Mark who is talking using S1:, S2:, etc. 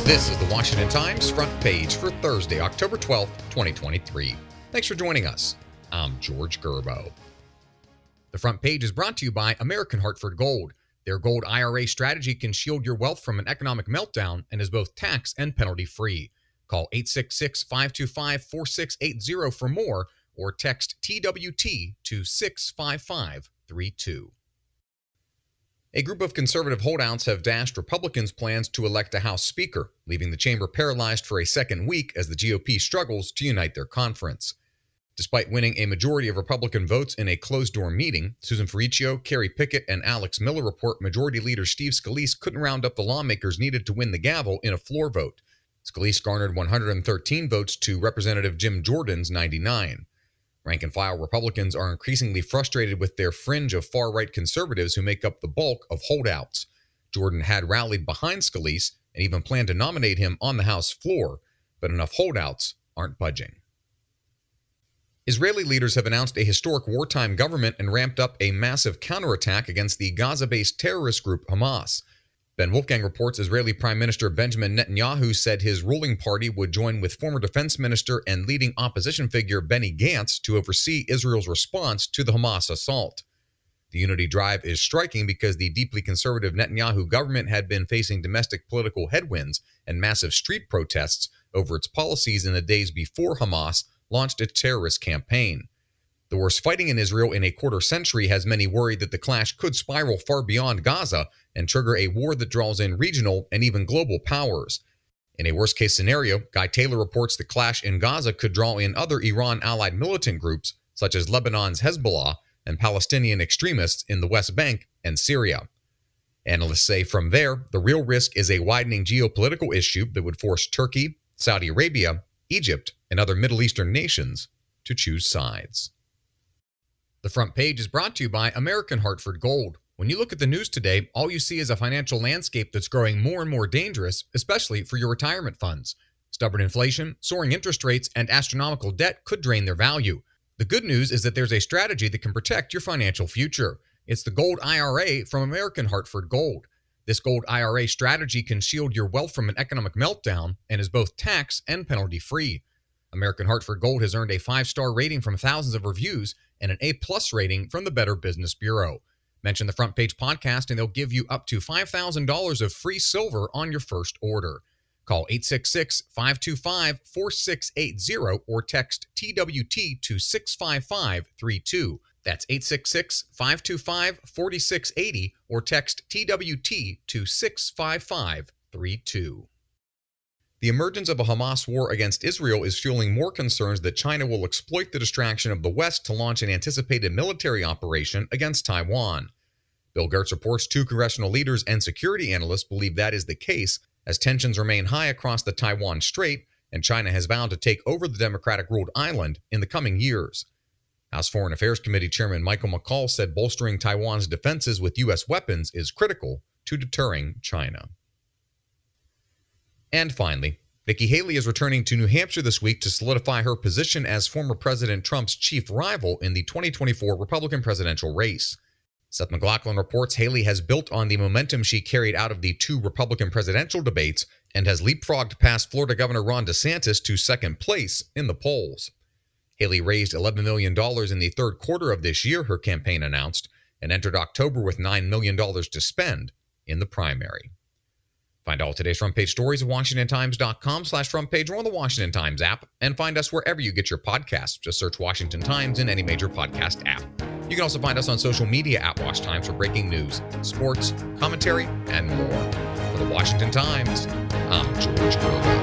S1: This is the Washington Times front page for Thursday, October 12th, 2023. Thanks for joining us. I'm George Gerbo. The front page is brought to you by American Hartford Gold. Their gold IRA strategy can shield your wealth from an economic meltdown and is both tax and penalty free. Call 866-525-4680 for more or text TWT to 65532. A group of conservative holdouts have dashed Republicans' plans to elect a House Speaker, leaving the chamber paralyzed for a second week as the GOP struggles to unite their conference. Despite winning a majority of Republican votes in a closed-door meeting, Susan Ferricchio, Kerry Pickett, and Alex Miller report Majority Leader Steve Scalise couldn't round up the lawmakers needed to win the gavel in a floor vote. Scalise garnered 113 votes to Representative Jim Jordan's 99. Rank-and-file Republicans are increasingly frustrated with their fringe of far-right conservatives who make up the bulk of holdouts. Jordan had rallied behind Scalise and even planned to nominate him on the House floor, but enough holdouts aren't budging. Israeli leaders have announced a historic wartime government and ramped up a massive counterattack against the Gaza-based terrorist group Hamas. Ben Wolfgang reports Israeli Prime Minister Benjamin Netanyahu said his ruling party would join with former defense minister and leading opposition figure Benny Gantz to oversee Israel's response to the Hamas assault. The unity drive is striking because the deeply conservative Netanyahu government had been facing domestic political headwinds and massive street protests over its policies in the days before Hamas launched its terrorist campaign. The worst fighting in Israel in a quarter century has many worried that the clash could spiral far beyond Gaza and trigger a war that draws in regional and even global powers. In a worst-case scenario, Guy Taylor reports the clash in Gaza could draw in other Iran-allied militant groups, such as Lebanon's Hezbollah and Palestinian extremists in the West Bank and Syria. Analysts say from there, the real risk is a widening geopolitical issue that would force Turkey, Saudi Arabia, Egypt, and other Middle Eastern nations to choose sides. The front page is brought to you by American Hartford Gold. When you look at the news today, all you see is a financial landscape that's growing more and more dangerous, especially for your retirement funds. Stubborn inflation, soaring interest rates, and astronomical debt could drain their value. The good news is that there's a strategy that can protect your financial future. It's the Gold IRA from American Hartford Gold. This Gold IRA strategy can shield your wealth from an economic meltdown and is both tax and penalty free. American Hartford Gold has earned a 5-star rating from thousands of reviews and an A+ rating from the Better Business Bureau. Mention the Front Page Podcast and they'll give you up to $5,000 of free silver on your first order. Call 866-525-4680 or text TWT to 65532. That's 866-525-4680 or text TWT to 65532. The emergence of a Hamas war against Israel is fueling more concerns that China will exploit the distraction of the West to launch an anticipated military operation against Taiwan. Bill Gertz reports 2 congressional leaders and security analysts believe that is the case as tensions remain high across the Taiwan Strait and China has vowed to take over the Democratic-ruled island in the coming years. House Foreign Affairs Committee Chairman Michael McCaul said bolstering Taiwan's defenses with U.S. weapons is critical to deterring China. And finally, Nikki Haley is returning to New Hampshire this week to solidify her position as former President Trump's chief rival in the 2024 Republican presidential race. Seth MacLachlan reports Haley has built on the momentum she carried out of the 2 Republican presidential debates and has leapfrogged past Florida Governor Ron DeSantis to second place in the polls. Haley raised $11 million in the third quarter of this year, her campaign announced, and entered October with $9 million to spend in the primary. Find all today's front page stories at WashingtonTimes.com/front page or on the Washington Times app, and find us wherever you get your podcasts. Just search Washington Times in any major podcast app. You can also find us on social media at Wash Times for breaking news, sports, commentary, and more. For the Washington Times, I'm George Gerbo.